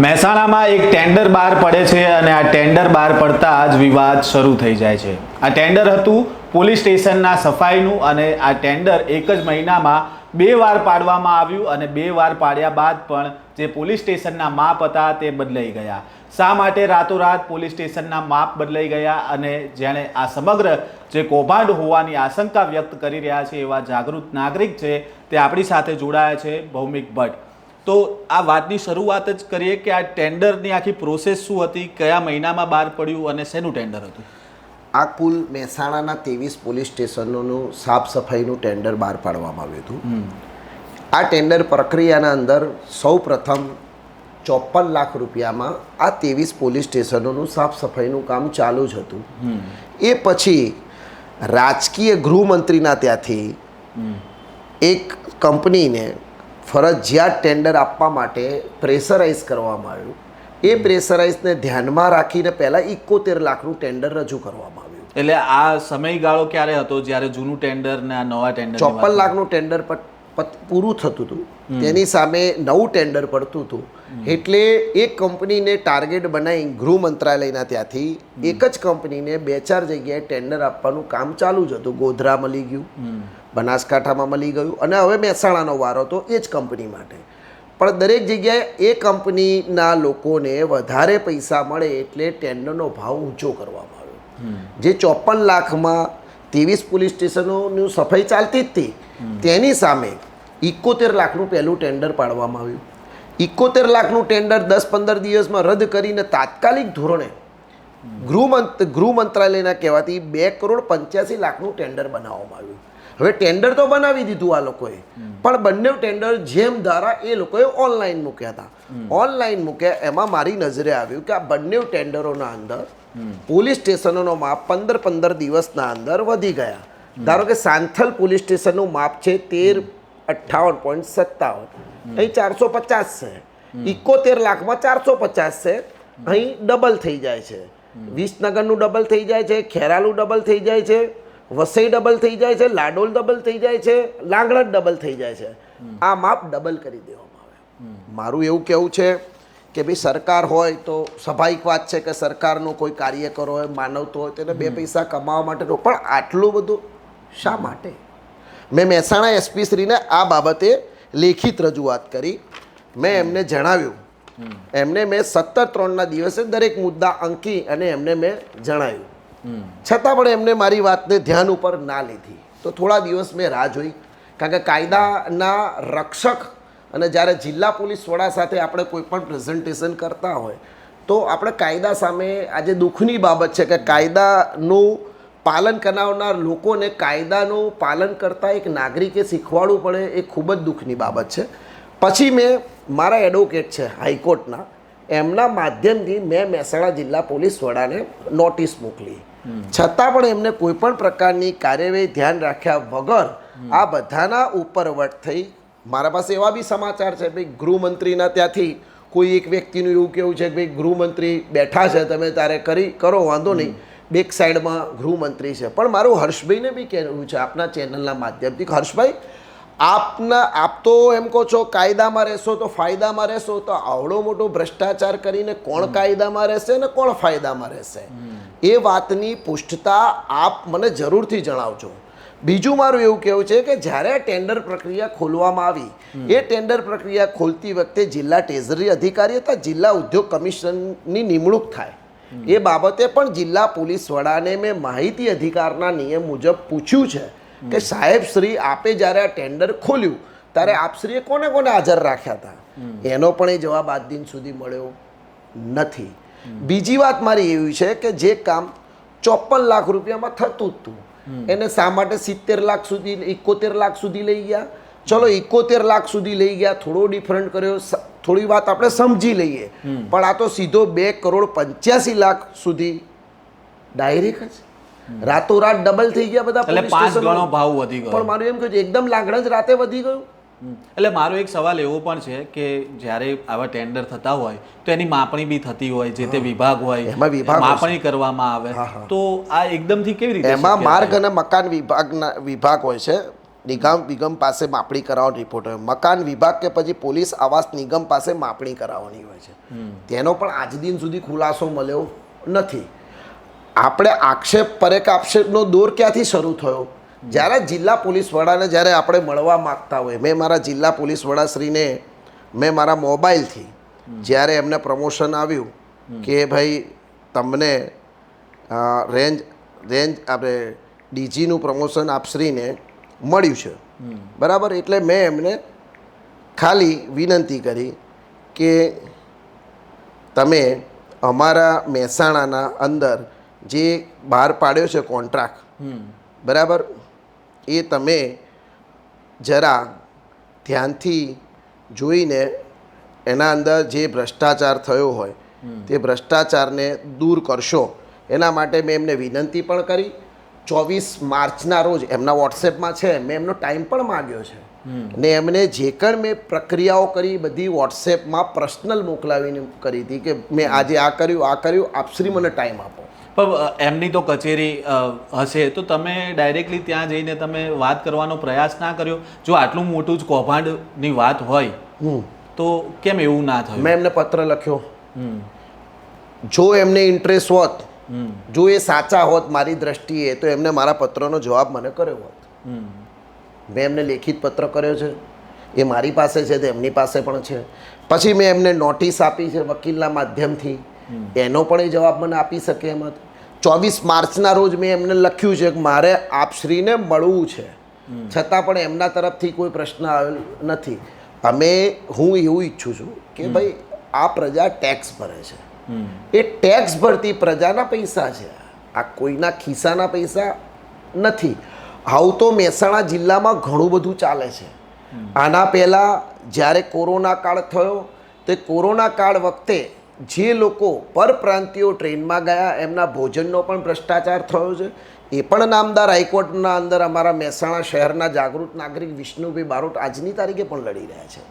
મહેસાણામાં એક ટેન્ડર બહાર પડે છે અને આ ટેન્ડર બહાર પડતા જ વિવાદ શરૂ થઈ જાય છે। આ ટેન્ડર હતું પોલીસ સ્ટેશનના સફાઈનું અને આ ટેન્ડર એક જ મહિનામાં 2 વાર પાડવામાં આવ્યું અને 2 વાર પાડ્યા બાદ પણ જે પોલીસ સ્ટેશનના માપ હતા તે બદલાઈ ગયા। શા માટે રાતોરાત પોલીસ સ્ટેશનના માપ બદલાઈ ગયા અને જેણે આ સમગ્ર જે કૌભાંડ હોવાની આશંકા વ્યક્ત કરી રહ્યા છે એવા જાગૃત નાગરિક છે તે આપણી સાથે જોડાયા છે ભૌમિક ભટ્ટ। તો આ વાતની શરૂઆત જ કરીએ કે આ ટેન્ડરની આખી પ્રોસેસ શું હતી, કયા મહિનામાં બહાર પડ્યું અને શેનું ટેન્ડર હતું? આ કુલ મહેસાણાના 23 પોલીસ સ્ટેશનોનું સાફ સફાઈનું ટેન્ડર બહાર પાડવામાં આવ્યું હતું। આ ટેન્ડર પ્રક્રિયાના અંદર સૌ પ્રથમ 54 લાખ રૂપિયામાં આ 23 પોલીસ સ્ટેશનોનું સાફ સફાઈનું કામ ચાલુ જ હતું। એ પછી રાજકીય ગૃહમંત્રીના ત્યાંથી એક કંપનીને ફરજિયાત ટેન્ડર આપવા માટે પ્રેશરાઇઝ કરવામાં આવ્યું। એ પ્રેશરાઇઝને ધ્યાનમાં રાખીને પહેલાં 71 લાખનું ટેન્ડર રજૂ કરવામાં આવ્યું। એટલે આ સમયગાળો ક્યારે હતો જ્યારે જૂનું ટેન્ડર ને આ નવા ટેન્ડર? 54 લાખનું ટેન્ડર પૂરું થતું હતું, તેની સામે નવું ટેન્ડર પડતું હતું। એટલે એક કંપનીને ટાર્ગેટ બનાવી ગૃહ મંત્રાલયના ત્યાંથી એક જ કંપનીને 2-4 જગ્યાએ ટેન્ડર આપવાનું કામ ચાલુ જ હતું। ગોધરા મળી ગયું, બનાસકાંઠામાં મળી ગયું અને હવે મહેસાણાનો વારો તો એ જ કંપની માટે। પણ દરેક જગ્યાએ એ કંપનીના લોકોને વધારે પૈસા મળે એટલે ટેન્ડરનો ભાવ ઊંચો કરવામાં આવ્યો। જે 54 લાખમાં 23 પોલીસ સ્ટેશનોની સફાઈ ચાલતી જ હતી, તેની સામે 71 લાખનું પહેલું ટેન્ડર પાડવામાં આવ્યું। 71 લાખનું ટેન્ડર 10-15 દિવસમાં રદ કરીને તાત્કાલિક ધોરણે ગૃહ મંત્રાલયના કહેવાથી 2,85 લાખનું ટેન્ડર બનાવવામાં આવ્યું। હવે ટેન્ડર તો બનાવી દીધું આ લોકોએ, પણ બંને ટેન્ડર જેમ ધારા એ લોકોએ ઓનલાઈન મૂક્યા હતા। ઓનલાઈન મૂક્યા એમાં મારી નજરે આવ્યું કે આ બંને ટેન્ડરોના અંદર પોલીસ સ્ટેશનોનો માપ 15 દિવસના અંદર વધી ગયા। ધારો કે સાંથલ પોલીસ સ્ટેશનનું માપ છે 1358.57, અહીં 450 છે। 71 લાખમાં 450 છે, અહીં ડબલ થઈ જાય છે। વિસનગરનું ડબલ થઈ જાય છે, ખેરાલું ડબલ થઈ જાય છે, વસઈ ડબલ થઈ જાય છે, લાડોલ ડબલ થઈ જાય છે, લાંગણજ ડબલ થઈ જાય છે। આ માપ ડબલ કરી દેવામાં આવે। મારું એવું કહેવું છે કે ભાઈ સરકાર હોય તો સ્વાભાવિક વાત છે કે સરકારનો કોઈ કાર્યકર હોય, માનવતો હોય તેને 2 પૈસા કમાવા માટેનો, પણ આટલું બધું શા માટે? મેં મહેસાણા એસપી શ્રીને આ બાબતે લેખિત રજૂઆત કરી। મેં એમને જણાવ્યું, એમને મેં 17/3ના દિવસે દરેક મુદ્દા અંકી અને એમને મેં જણાવ્યું, છતાં પણ એમને મારી વાતને ધ્યાન ઉપર ના લીધી। તો થોડા દિવસ મેં રાહ જોઈ, કારણ કે કાયદાના રક્ષક અને જ્યારે જિલ્લા પોલીસ વડા સાથે આપણે કોઈ પણ પ્રેઝન્ટેશન કરતા હોય તો આપણે કાયદા સામે આજે દુઃખની બાબત છે કે કાયદાનું પાલન કરાવનાર લોકોને કાયદાનું પાલન કરતાં એક નાગરિકે શીખવાડવું પડે, એ ખૂબ જ દુઃખની બાબત છે। પછી મેં મારા એડવોકેટ છે હાઈકોર્ટના, એમના માધ્યમથી મેં મહેસાણા જિલ્લા પોલીસ વડાને નોટિસ મોકલી, છતાં પણ એમને કોઈ પણ પ્રકારની કાર્યવાહી ધ્યાન રાખ્યા વગર આ બધાના ઉપરવટ થઈ। મારા પાસે એવા બી સમાચાર છે ભાઈ ગૃહમંત્રીના ત્યાંથી કોઈ એક વ્યક્તિનું એવું કહેવું છે કે ભાઈ ગૃહમંત્રી બેઠા છે, તમે તારે કરો વાંધો નહીં, બેક સાઈડમાં ગૃહમંત્રી છે। પણ મારું હર્ષભાઈને બી કહેવું છે આપના ચેનલના માધ્યમથી, હર્ષભાઈ આપ તો એમ કહો છો કાયદામાં રહેશો તો ફાયદામાં રહેશો, તો આવડો મોટો ભ્રષ્ટાચાર કરીને કોણ કાયદામાં રહેશે ને કોણ ફાયદામાં રહેશે? એ વાતની પુષ્ટતા આપ મને જરૂરથી જણાવજો। બીજું મારું એવું કહેવું છે કે જ્યારે આ ટેન્ડર પ્રક્રિયા ખોલવામાં આવી, એ ટેન્ડર પ્રક્રિયા ખોલતી વખતે જિલ્લા ટ્રેઝરી અધિકારી હતા, જિલ્લા ઉદ્યોગ કમિશનની નિમણૂક થાય એ બાબતે પણ જિલ્લા પોલીસ વડાને મેં માહિતી અધિકારના નિયમ મુજબ પૂછ્યું છે કે સાહેબ શ્રી આપે જ્યારે આ ટેન્ડર ખોલ્યું ત્યારે આપશ્રીએ કોને કોને હાજર રાખ્યા હતા? એનો પણ એ જવાબ આજ દિન સુધી મળ્યો નથી। બીજી વાત મારી એવી છે કે જે કામ 54 લાખ રૂપિયામાં થતું જ હતું એને શા માટે 70 લાખ સુધી 71 લાખ સુધી લઈ ગયા? ચલો 71 લાખ સુધી લઈ ગયા, થોડો ડિફરન્ટ કર્યો, થોડી વાત આપણે સમજી લઈએ, પણ આ તો સીધો 2,85 લાખ સુધી ડાયરેક્ટ જ રાતોરાત ડબલ થઈ ગયા બધા, એટલે 5 ગણો ભાવ વધી ગયો। પણ મારું એમ કહ્યું એકદમ લાગણ જ રાતે વધી ગયું। એટલે મારો એક સવાલ એવો પણ છે કે જ્યારે આવા ટેન્ડર થતા હોય તો એની માપણી બી થતી હોય, જે તે વિભાગ હોય એમાં માપણી કરવામાં આવે, તો આ એકદમથી કેવી રીતે? એમાં માર્ગ અને મકાન વિભાગ હોય છે, નિગમ પાસે માપણી કરાવવાનો રિપોર્ટ હોય, મકાન વિભાગ કે પછી પોલીસ આવાસ નિગમ પાસે માપણી કરાવવાની હોય છે. તેનો પણ આજ દિન સુધી ખુલાસો મળ્યો નથી. આપણે આક્ષેપ પરેક આક્ષેપનો દોર ક્યાંથી શરૂ થયો? જ્યારે જિલ્લા પોલીસ વડાને જ્યારે આપણે મળવા માગતા હોય, મેં મારા જિલ્લા પોલીસ વડાશ્રીને મેં મારા મોબાઈલથી જ્યારે એમને પ્રમોશન આવ્યું કે ભાઈ તમને રેન્જ આપણે ડીજીનું પ્રમોશન આપશ્રીને મળ્યું છે, બરાબર, એટલે મેં એમને ખાલી વિનંતી કરી કે તમે અમારા મહેસાણાના અંદર જે બહાર પાડ્યો છે કોન્ટ્રાક્ટ, બરાબર, એ તમે જરા ધ્યાનથી જોઈને એના અંદર જે ભ્રષ્ટાચાર થયો હોય તે ભ્રષ્ટાચારને દૂર કરશો. એના માટે મેં એમને વિનંતી પણ કરી. 24 માર્ચના રોજ એમના વોટ્સએપમાં છે, મેં એમનો ટાઈમ પણ માગ્યો છે ને એમને જે કંઈ મેં પ્રક્રિયાઓ કરી બધી વોટ્સએપમાં પર્સનલ મોકલાવીને કરી હતી કે મેં આજે આ કર્યું, આપશ્રી મને ટાઈમ આપો. પણ એમની તો કચેરી હશે તો તમે ડાયરેક્ટલી ત્યાં જઈને તમે વાત કરવાનો પ્રયાસ ના કર્યો? જો આટલું મોટું જ કૌભાંડની વાત હોય તો કેમ એવું ના થયું? મેં એમને પત્ર લખ્યો. જો એમને ઇન્ટરેસ્ટ હોત, જો એ સાચા હોત મારી દ્રષ્ટિએ, તો એમને મારા પત્રનો જવાબ મને કર્યો હોત. મેં એમને લેખિત પત્ર કર્યો છે, એ મારી પાસે છે, તે એમની પાસે પણ છે. પછી મેં એમને નોટિસ આપી છે વકીલના માધ્યમથી, એનો પણ એ જવાબ મને આપી શકે એમ હતો. 24 માર્ચના રોજ મેં એમને લખ્યું છે કે મારે આપશ્રીને મળવું છે, છતાં પણ એમના તરફથી કોઈ પ્રશ્ન આવેલ નથી. હું એવું ઈચ્છું છું કે ભાઈ આ પ્રજા ટેક્સ ભરે છે, એ ટેક્સ ભરતી પ્રજાના પૈસા છે, આ કોઈના ખિસ્સાના પૈસા નથી. આવું તો મહેસાણા જિલ્લામાં ઘણું બધું ચાલે છે. આના પહેલાં જ્યારે કોરોના કાળ થયો, તે કોરોના કાળ વખતે જે લોકો પરપ્રાંતિયો ટ્રેનમાં ગયા એમના ભોજનનો પણ ભ્રષ્ટાચાર થયો છે. એ પણ નામદાર હાઈકોર્ટના અંદર અમારા મહેસાણા શહેરના જાગૃત નાગરિક વિષ્ણુભાઈ બારોટ આજની તારીખે પણ લડી રહ્યા છે.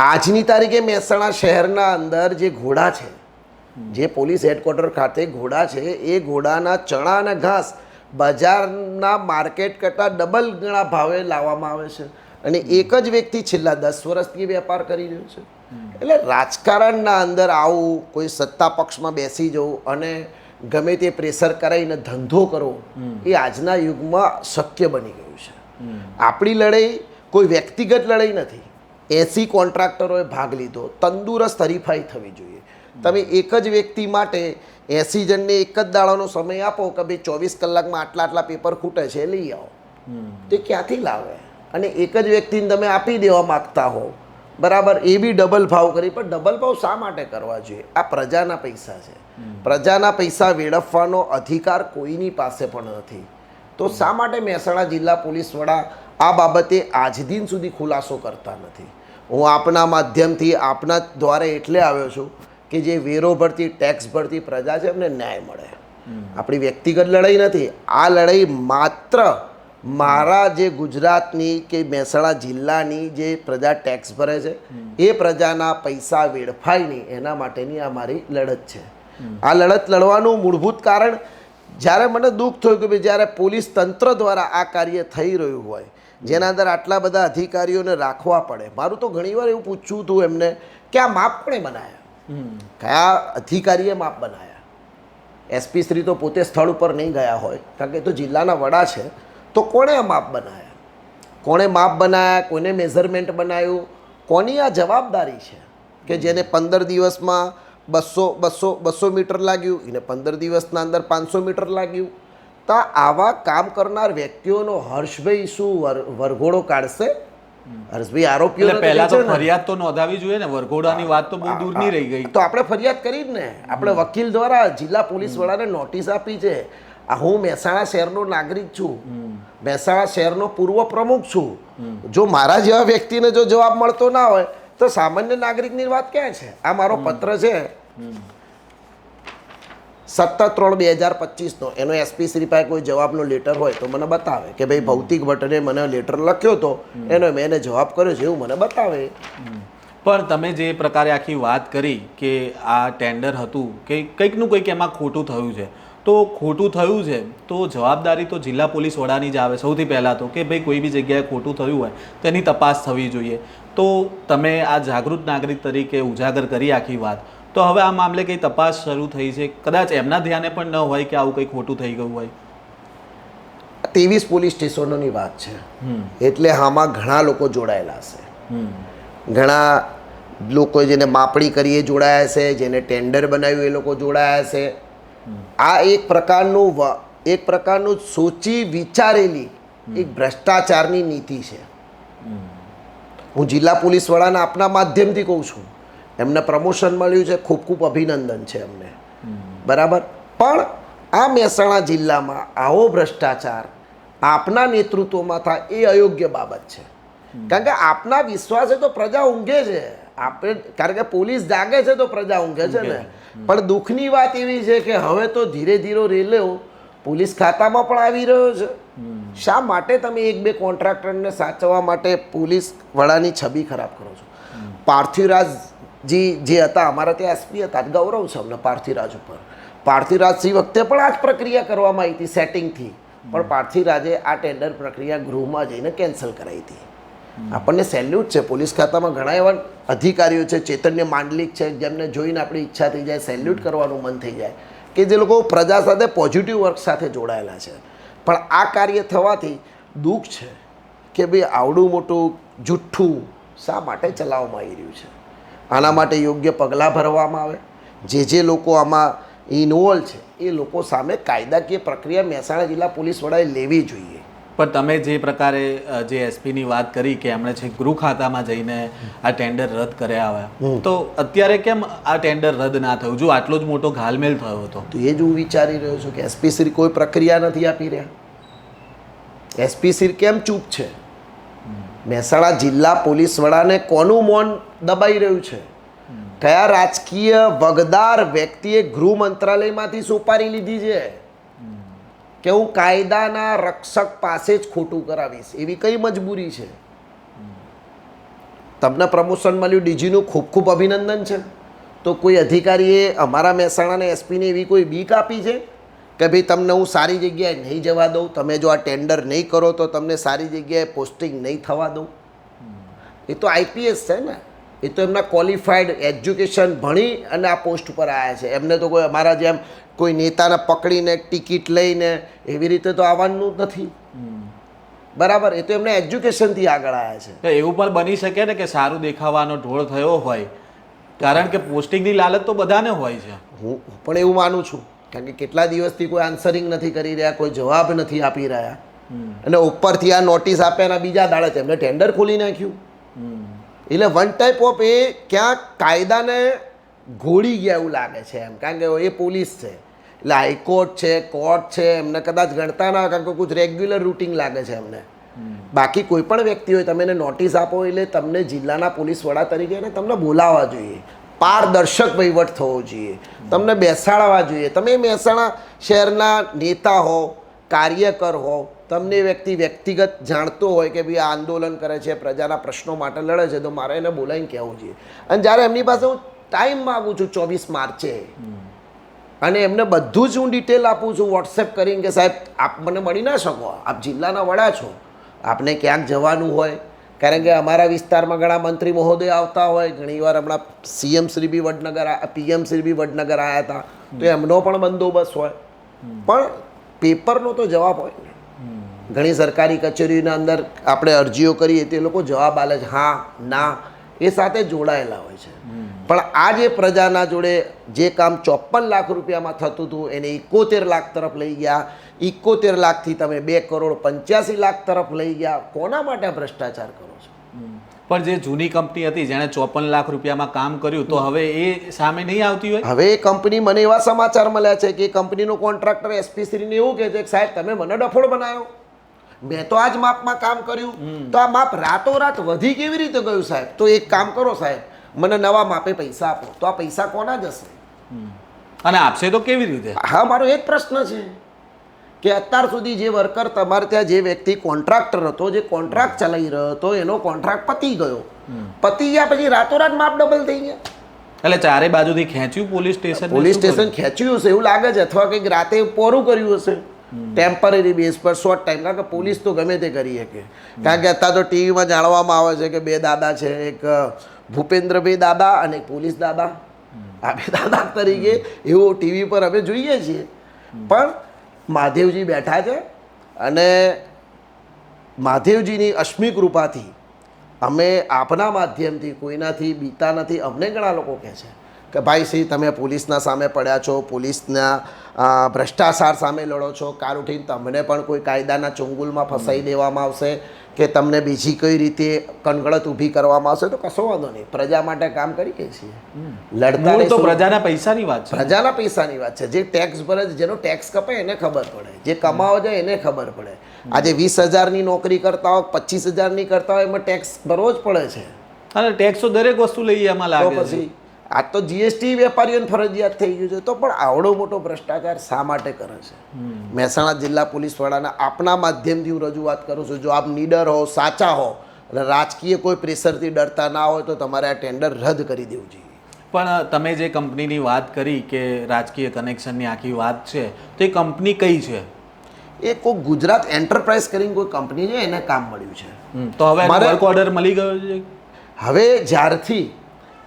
આજની તારીખે મહેસાણા શહેરના અંદર જે ઘોડા છે, જે પોલીસ હેડક્વાર્ટર ખાતે ઘોડા છે, એ ઘોડાના ચણા અને ઘાસ બજારના માર્કેટ કરતાં ડબલ ગણા ભાવે લાવવામાં આવે છે અને એક જ વ્યક્તિ છેલ્લા 10 વર્ષથી વેપાર કરી રહ્યો છે. એટલે રાજકારણના અંદર આવું કોઈ સત્તા પક્ષમાં બેસી જવું અને ગમે તે પ્રેશર કરાવીને ધંધો કરવો એ આજના યુગમાં શક્ય બની ગયું છે. આપણી લડાઈ કોઈ વ્યક્તિગત લડાઈ નથી. 80 કોન્ટ્રાક્ટરોએ ભાગ લીધો. તંદુરસ્ત હરીફાઈ થવી જોઈએ. તમે એક જ વ્યક્તિ માટે 80 જણને એક જ દાડાનો સમય આપો કે ભાઈ 24 કલાકમાં આટલા પેપર ખૂટે છે લઈ આવો, તે ક્યાંથી લાવે? અને એક જ વ્યક્તિને તમે આપી દેવા માગતા હો, બરાબર, એ બી ડબલ ભાવ કરી. પણ ડબલ ભાવ શા માટે કરવા જોઈએ? આ પ્રજાના પૈસા છે. પ્રજાના પૈસા વેડફવાનો અધિકાર કોઈની પાસે પણ નથી. તો શા માટે મહેસાણા જિલ્લા પોલીસ વડા આ બાબતે આજ દિન સુધી ખુલાસો કરતા નથી? હું આપના માધ્યમથી આપના દ્વારે એટલે આવ્યો છું કે જે વેરો ભરતી ટેક્સ ભરતી પ્રજા છે એમને ન્યાય મળે. આપણી વ્યક્તિગત લડાઈ નથી. આ લડાઈ માત્ર મારા જે ગુજરાતની કે મહેસાણા જિલ્લાની જે પ્રજા ટેક્સ ભરે છે એ પ્રજાના પૈસા વેડફાય નહીં એના માટેની આ મારી લડત છે. આ લડત લડવાનું મૂળભૂત કારણ જ્યારે મને દુઃખ થયું કે ભાઈ જ્યારે પોલીસ તંત્ર દ્વારા આ કાર્ય થઈ રહ્યું હોય, જેના અંદર આટલા બધા અધિકારીઓને રાખવા પડે. મારું તો ઘણીવાર એવું પૂછવું હતું એમને કે આ માપ કોણે બનાવ્યા? કયા અધિકારીએ માપ બનાવ્યા? એસપી શ્રી તો પોતે સ્થળ ઉપર નહીં ગયા હોય, કારણ કે તો જિલ્લાના વડા છે. તો કોણે આ માપ બનાવ્યા? કોણે માપ બનાવ્યા? કોને મેઝરમેન્ટ બનાવ્યું? કોની આ જવાબદારી છે કે જેને 15 દિવસમાં 200 મીટર લાગ્યું, એને 15 દિવસના અંદર 500 મીટર લાગ્યું? તો આવા કામ કરનાર વ્યક્તિઓનો હર્ષભાઈ શું વરઘોડો કાઢશે? હર્ષભાઈ આરોપીઓ પહેલા તો ફરિયાદ તો નોંધાવી જોઈએ ને. વરઘોડાની વાત તો બહુ દૂરની રહી ગઈ. તો આપણે ફરિયાદ કરી જ ને. આપણે વકીલ દ્વારા જિલ્લા પોલીસ વડાને નોટિસ આપી છે. હું મહેસાણા શહેરનો નાગરિક છું, મહેસાણા શહેરનો પૂર્વ પ્રમુખ છું. જો મારા જેવા વ્યક્તિને જો જવાબ મળતો ના હોય તો સામાન્ય નાગરિકની વાત ક્યાં છે? આ મારો પત્ર છે 7/3/2025 નો. એનો એસપી શ્રી પાસે કોઈ જવાબનો લેટર હોય તો મને બતાવે કે ભાઈ ભૌતિક ભટ્ટને મને લેટર લખ્યો હતો, મેં એને જવાબ કર્યો છે, એવું મને બતાવે. પણ તમે જે પ્રકારે આખી વાત કરી કે આ ટેન્ડર હતું કે કંઈકનું કંઈક એમાં ખોટું થયું છે, તો ખોટું થયું છે તો જવાબદારી તો જિલ્લા પોલીસ વડાની જ આવે સૌથી પહેલાં તો, કે ભાઈ કોઈ બી જગ્યાએ ખોટું થયું હોય તેની તપાસ થવી જોઈએ. તો તમે આ જાગૃત નાગરિક તરીકે ઉજાગર કરી આખી વાત, તો હવે આ મામલે કંઈ તપાસ શરૂ થઈ છે? કદાચ એમના ધ્યાને પણ ન હોય કે આવું કંઈ ખોટું થઈ ગયું હોય. 23 પોલીસ સ્ટેશનોની વાત છે, એટલે આમાં ઘણા લોકો જોડાયેલા હશે. ઘણા લોકો જેને માપણી કરી એ જોડાયા છે, જેને ટેન્ડર બનાવ્યું એ લોકો જોડાયા છે. આ એક પ્રકારનું સોચી વિચારેલી એક ભ્રષ્ટાચારની નીતિ છે. હું જિલ્લા પોલીસ વડાના આપના માધ્યમથી કહું છું, એમને પ્રમોશન મળ્યું છે, ખૂબ ખૂબ અભિનંદન છે એમને, બરાબર. પણ આ મહેસાણા જિલ્લામાં આવો ભ્રષ્ટાચાર આપના નેતૃત્વમાં થાય એ અયોગ્ય બાબત છે. કારણ કે આપના વિશ્વાસે તો પ્રજા ઊંઘે છે, આપણે કારણ કે પોલીસ જાગે છે તો પ્રજા ઊંઘે છે ને. પણ દુઃખની વાત એવી છે કે હવે તો ધીરે ધીરે રેલવે પોલીસ ખાતામાં પણ આવી રહ્યો છે. શા માટે તમે એક બે કોન્ટ્રાક્ટરને સાચવવા માટે પોલીસ વડાની છબી ખરાબ કરો છો? પાર્થિવરાજજી જે હતા અમારા ત્યાં એસપી હતા, ગૌરવ છે અમને પાર્થિવરાજ ઉપર. પાર્થિવરાજસિંહ વખતે પણ આ જ પ્રક્રિયા કરવામાં આવી હતી સેટિંગથી, પણ પાર્થિવરાજે આ ટેન્ડર પ્રક્રિયા ગૃહમાં જઈને કેન્સલ કરાવી હતી. આપણને સેલ્યુટ છે, પોલીસ ખાતામાં ઘણા એવા અધિકારીઓ છે, ચૈતન્ય માંડલિક છે, જેમને જોઈને આપણી ઈચ્છા થઈ જાય, સેલ્યુટ કરવાનું મન થઈ જાય, કે જે લોકો પ્રજા સાથે પોઝિટિવ વર્ક સાથે જોડાયેલા છે. પણ આ કાર્ય થવાથી દુઃખ છે કે ભાઈ આવડું મોટું જુઠ્ઠું શા માટે ચલાવવામાં આવી રહ્યું છે. આના માટે યોગ્ય પગલાં ભરવામાં આવે. જે લોકો આમાં ઇન્વોલ્વ છે એ લોકો સામે કાયદાકીય પ્રક્રિયા મહેસાણા જિલ્લા પોલીસ વડાએ લેવી જોઈએ. પણ તમે જે પ્રકારે જે એસપીની વાત કરી કે એમણે છે ગૃહ ખાતામાં જઈને આ ટેન્ડર રદ કર્યા આવ્યા, તો અત્યારે કેમ આ ટેન્ડર રદ ના થયું જો આટલો જ મોટો ઘાલમેલ થયો હતો? તો એ જ હું વિચારી રહ્યો છું કે એસપી શ્રી કોઈ પ્રક્રિયા નથી આપી રહ્યા. એસપી શ્રી કેમ ચૂપ છે? મહેસાણા જિલ્લા પોલીસ વડાને કોનું મૌન દબાઈ રહ્યું છે? કયા રાજકીય વગદાર વ્યક્તિએ ગૃહ મંત્રાલયમાંથી સોપારી લીધી છે કે હું કાયદાના રક્ષક પાસે જ ખોટું કરાવીશ? એવી કઈ મજબૂરી છે? તમને પ્રમોશન મળ્યું, ડીજીનું ખૂબ ખૂબ અભિનંદન છે. તો કોઈ અધિકારીએ અમારા મહેસાણાના એસપીને એવી કોઈ બીક આપી છે કે ભાઈ તમને હું સારી જગ્યાએ નહીં જવા દઉં, તમે જો આ ટેન્ડર નહીં કરો તો તમને સારી જગ્યાએ પોસ્ટિંગ નહીં થવા દઉં? એ તો આઈપીએસ છે ને, એ તો એમના ક્વોલિફાઈડ એજ્યુકેશન ભણી અને આ પોસ્ટ ઉપર આવ્યા છે. એમને તો કોઈ અમારા જેમ કોઈ નેતાને પકડીને ટિકિટ લઈને એવી રીતે તો આવવાનું નથી, બરાબર. એ તો એમને એજ્યુકેશનથી આગળ આવ્યા છે. એવું પણ બની શકે ને કે સારું દેખાવાનો ઢોળ થયો હોય, કારણ કે પોસ્ટિંગની લાલચ તો બધાને હોય છે. હું પણ એવું માનું છું, કારણ કે કેટલા દિવસથી કોઈ આન્સરિંગ નથી કરી રહ્યા, કોઈ જવાબ નથી આપી રહ્યા, અને ઉપરથી આ નોટિસ આપ્યાના બીજા દાડે એમને ટેન્ડર ખોલી નાખ્યું. એટલે વન ટાઈપ ઓફ એ ક્યાંક કાયદાને ઘોડી ગયા એવું લાગે છે એમ, કારણ કે એ પોલીસ છે એટલે હાઈકોર્ટ છે, કોર્ટ છે, એમને કદાચ ગણતા ના, કારણ કે કોઈ રેગ્યુલર રૂટિન લાગે છે એમને. બાકી કોઈ પણ વ્યક્તિ હોય તમે એને નોટિસ આપો એટલે તમને જિલ્લાના પોલીસ વડા તરીકે એને તમને બોલાવવા જોઈએ, પારદર્શક વહીવટ થવો જોઈએ, તમને બેસાડવા જોઈએ. તમે મહેસાણા શહેરના નેતા હો, કાર્યકર હો, તમને વ્યક્તિ વ્યક્તિગત જાણતો હોય કે ભાઈ આ આંદોલન કરે છે, પ્રજાના પ્રશ્નો માટે લડે છે, તો મારે એને બોલાવીને કહેવું જોઈએ. અને જ્યારે એમની પાસે હું ટાઈમ માગું છું 24 માર્ચે, અને એમને બધું જ હું ડિટેલ આપું છું વોટ્સએપ કરીને કે સાહેબ આપ મને મળી ના શકો, આપ જિલ્લાના વડા છો, આપને ક્યાંક જવાનું હોય, કારણ કે અમારા વિસ્તારમાં ઘણા મંત્રી મહોદય આવતા હોય, ઘણીવાર હમણાં સીએમ શ્રી બી વડનગર, પીએમ શ્રી બી વડનગર આવ્યા હતા, તો એમનો પણ બંદોબસ્ત હોય. પણ પેપરનો તો જવાબ હોય ને. ઘણી સરકારી કચેરીઓના અંદર આપણે અરજીઓ કરીએ તે લોકો જવાબ આલે છે હા ના, એ સાથે જોડાયેલા હોય છે. પણ આ જે પ્રજાના જોડે જે કામ 54 લાખ રૂપિયામાં થતું હતું એને 71 લાખ તરફ લઈ ગયા, 71 લાખથી તમે 2 કરોડ 85 લાખ તરફ લઈ ગયા. કોના માટે ભ્રષ્ટાચાર કરો છો? પણ જે જૂની કંપની હતી જેણે 54 લાખ રૂપિયામાં કામ કર્યું, તો હવે એ સામે નહીં આવતી હોય? હવે એ કંપની, મને એવા સમાચાર મળ્યા છે કે એ કંપનીનો કોન્ટ્રાક્ટર એસપી શ્રીને એવું કહે છે કે સાહેબ તમે મને ડફોડ બનાવ્યો, મેં તો આ જ માપમાં કામ કર્યું, તો આ માપ રાતોરાત વધી કેવી રીતે ગયું સાહેબ? તો એક કામ કરો સાહેબ, મને નવા માપે પૈસા આપો. તો આ પૈસા કોના જશે? અને આપશે તો કેવી રીતે? હા, મારો એ જ પ્રશ્ન છે કે અત્યાર સુધી જે વર્કર તમારે ત્યાં જે વ્યક્તિ કોન્ટ્રાક્ટર હતો, જે કોન્ટ્રાક્ટ ચલાવી રહ્યો હતો, એનો કોન્ટ્રાક્ટ પતી ગયો, પતી ગયા પછી રાતોરાત માપ ડબલ થઈ ગયા. એટલે ચારે બાજુથી ખેંચ્યું પોલીસ સ્ટેશન ખેંચ્યું હશે એવું લાગે છે, અથવા કંઈક રાતે પોરું કર્યું હશે ટેમ્પરરી બેઝ પર શોર્ટ ટાઈમ. કારણ કે પોલીસ તો ગમે તે કરી શકે. કારણ કે અત્યારે તો ટીવીમાં જાણવામાં આવે છે કે બે દાદા છે, એક ભૂપેન્દ્રભાઈ દાદા અને એક પોલીસ દાદા. આ બે દાદા તરીકે એવું ટીવી પર અમે જોઈએ છીએ. પણ મહાદેવજી બેઠા છે અને મહાદેવજીની અશ્મિ કૃપાથી અમે આપના માધ્યમથી કોઈનાથી બીતા નથી. અમને ઘણા લોકો કહે છે કે ભાઈ શ્રી તમે પોલીસના સામે પડ્યા છો, પોલીસના ભ્રષ્ટાચાર સામે લડો છો, કાલ ઉઠીને તમને પણ કોઈ કાયદાના ચુંગુલમાં ફસાઈ દેવામાં આવશે કે તમને બીજી કઈ રીતે કણગળત ઊભી કરવામાં આવશે, તો કશો વાંધો નહીં, પ્રજા માટે કામ કરીએ છીએ, લડતા તો પ્રજાના પૈસાની વાત છે. પ્રજાના પૈસાની વાત છે. જે ટેક્સ ભરે, જેનો ટેક્સ કપાય એને ખબર પડે, જે કમાવો જાય એને ખબર પડે. આજે 20,000ની નોકરી કરતા હોય, 25,000ની કરતા હોય, એમાં ટેક્સ ભરવો જ પડે છે. અને ટેક્સ તો દરેક વસ્તુ લઈએ એમાં લાગે છે. પછી આ તો જીએસટી વેપારીઓને ફરજિયાત થઈ ગયું છે. તો પણ આવડો મોટો ભ્રષ્ટાચાર શા માટે કરે છે? મહેસાણા જિલ્લા પોલીસ વડાના આપના માધ્યમથી હું રજૂઆત કરું છું, જો આપ નીડર હો, સાચા હો અને રાજકીય કોઈ પ્રેશરથી ડરતા ના હોય તો તમારે આ ટેન્ડર રદ કરી દેવું જોઈએ. પણ તમે જે કંપનીની વાત કરી કે રાજકીય કનેક્શનની આખી વાત છે, તો એ કંપની કઈ છે? એ કોઈ ગુજરાત એન્ટરપ્રાઇઝ કરીને કોઈ કંપની છે, એને કામ મળ્યું છે. તો હવે વર્ક ઓર્ડર મળી ગયો છે. હવે જ્યારથી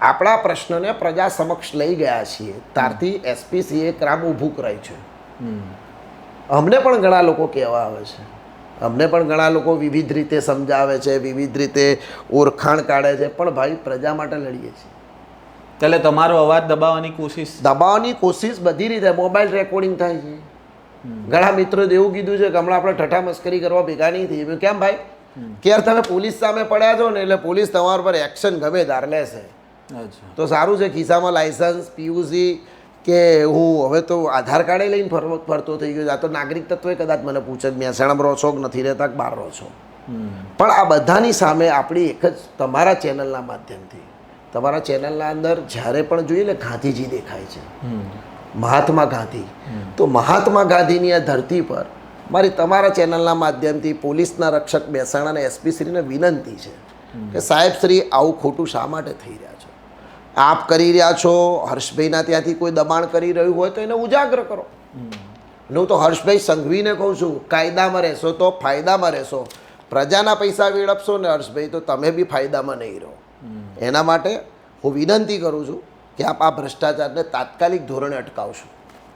આપણા પ્રશ્નને પ્રજા સમક્ષ લઈ ગયા છીએ ત્યારથી એસપીસીએ ક્રામ ઊભું કરાયું છે. અમને પણ ઘણા લોકો કહેવા આવે છે, અમને પણ ઘણા લોકો વિવિધ રીતે સમજાવે છે, વિવિધ રીતે ઓળખાણ કાઢે છે, પણ ભાઈ પ્રજા માટે લડીએ છીએ. એટલે તમારો અવાજ દબાવવાની કોશિશ બધી રીતે મોબાઈલ રેકોર્ડિંગ થાય છે. ઘણા મિત્રોએ એવું કીધું છે કે હમણાં આપણે ઠઠ્ઠા મસ્કરી કરવા ભેગા નહીં થઈ. કેમ ભાઈ? કે તમે પોલીસ સામે પડ્યા છો ને એટલે પોલીસ તમારા પર એક્શન ગમે તાર લેશે. તો સારું છે, ખિસ્સામાં લાયસન્સ, પીયુસી કે હું હવે તો આધાર કાર્ડે લઈને ફરતો થઈ ગયો. આ તો નાગરિક તત્વે કદાચ મને પૂછે કે મહેસાણામાં રહો છો કે નથી રહેતા કે બહાર રહો છો. પણ આ બધાની સામે આપણી એક જ તમારા ચેનલના માધ્યમથી, તમારા ચેનલના અંદર જ્યારે પણ જોઈએ ને ગાંધીજી દેખાય છે, મહાત્મા ગાંધી. તો મહાત્મા ગાંધીની આ ધરતી પર મારી તમારા ચેનલના માધ્યમથી પોલીસના રક્ષક મહેસાણાના એસપીશ્રીને વિનંતી છે કે સાહેબ શ્રી આવું ખોટું શા માટે થઈ રહ્યા છો? આપ કરી રહ્યા છો, હર્ષભાઈના ત્યાંથી કોઈ દબાણ કરી રહ્યું હોય તો એને ઉજાગર કરો. હું તો હર્ષભાઈ સંઘવીને કહું છું, કાયદામાં રહેશો તો ફાયદામાં રહેશો. પ્રજાના પૈસા વેડપશો ને હર્ષભાઈ, તો તમે બી ફાયદામાં નહીં રહો. એના માટે હું વિનંતી કરું છું કે આપ આ ભ્રષ્ટાચારને તાત્કાલિક ધોરણે અટકાવશો.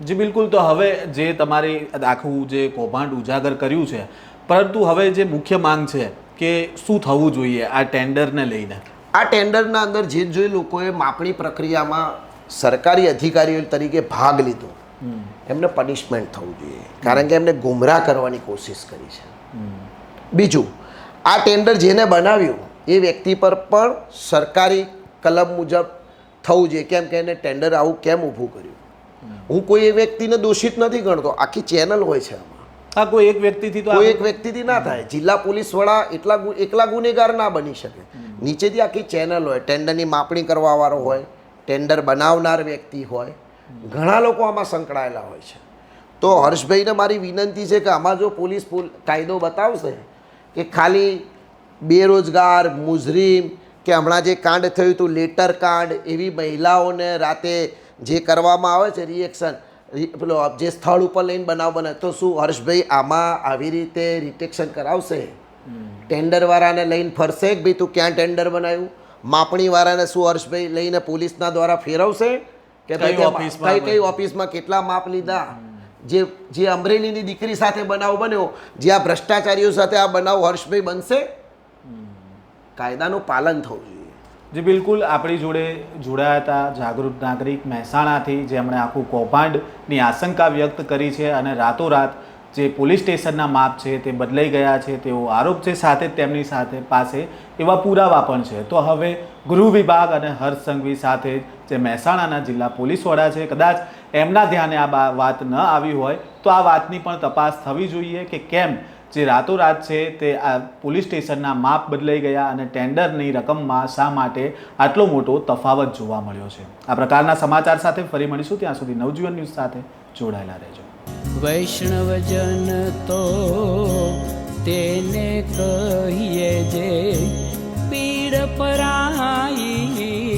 જી બિલકુલ. તો હવે જે તમારી આખું જે કૌભાંડ ઉજાગર કર્યું છે, પરંતુ હવે જે મુખ્ય માંગ છે કે શું થવું જોઈએ આ ટેન્ડરને લઈને? આ ટેન્ડરના અંદર જે લોકોએ માપણી પ્રક્રિયામાં સરકારી અધિકારીઓ તરીકે ભાગ લીધો એમને પનિશમેન્ટ થવું જોઈએ, કારણ કે એમને ગુમરાહ કરવાની કોશિશ કરી છે. બીજું, આ ટેન્ડર જેને બનાવ્યું એ વ્યક્તિ પર પણ સરકારી કલમ મુજબ થવું જોઈએ. કેમ કે એને ટેન્ડર આવું કેમ ઊભું કર્યું? હું કોઈ એ વ્યક્તિને દોષિત નથી ગણતો, આખી ચેનલ હોય છે આમાં. કોઈ એક વ્યક્તિથી ના થાય. જિલ્લા પોલીસ વડા એકલા ગુનેગાર ના બની શકે. નીચેથી આખી ચેનલ હોય, ટેન્ડરની માપણી કરવા વાળો હોય, ટેન્ડર બનાવનાર વ્યક્તિ હોય, ઘણા લોકો આમાં સંકળાયેલા હોય છે. તો હર્ષભાઈને મારી વિનંતી છે કે આમાં જો પોલીસ કાયદો બતાવશે કે ખાલી બેરોજગાર, મુજરીમ કે હમણાં જે કાંડ થયું હતું લેટર કાંડ, એવી મહિલાઓને રાતે જે કરવામાં આવે છે રિએક્શન, પેલો જે સ્થળ ઉપર લઈને બનાવ બને, તો શું હર્ષભાઈ આમાં આવી રીતે રિટેક્શન કરાવશે? ટેન્ડરવાળાને લઈને ફરશે કે ભાઈ તું ક્યાં ટેન્ડર બનાવ્યું? માપણીવાળાને શું હર્ષભાઈ લઈને પોલીસના દ્વારા ફેરવશે કે ભાઈ કઈ ઓફિસમાં કેટલા માપ લીધા? જે અમરેલીની દીકરી સાથે બનાવ બન્યો, જે આ ભ્રષ્ટાચારીઓ સાથે આ બનાવ હર્ષભાઈ બનશે? કાયદાનું પાલન થવું જોઈએ. જી બિલકુલ. આપણી જોડે જોડાયા હતા જાગૃત નાગરિક મહેસાણાથી, જેમણે આખું કૌભાંડની આશંકા વ્યક્ત કરી છે અને રાતોરાત જે પોલીસ સ્ટેશનના માપ છે તે બદલાઈ ગયા છે તેવો આરોપ છે. સાથે જ તેમની પાસે એવા પુરાવા પણ છે. તો હવે ગૃહ વિભાગ અને હર્ષ સંઘવી સાથે જે મહેસાણાના જિલ્લા પોલીસ વડા છે, કદાચ એમના ધ્યાને આ વાત ન આવી હોય તો આ વાતની પણ તપાસ થવી જોઈએ કે કેમ જે રાતોરાત છે તે આ પોલીસ સ્ટેશનના માપ બદલાઈ ગયા અને ટેન્ડરની રકમમાં શા માટે આટલો મોટો તફાવત જોવા મળ્યો છે. આ પ્રકારના સમાચાર સાથે ફરી મળીશું. ત્યાં સુધી નવજીવન ન્યૂઝ સાથે જોડાયેલા રહેજો. વૈષ્ણવજન તો તેને કહીએ જે પીડ પરાઈ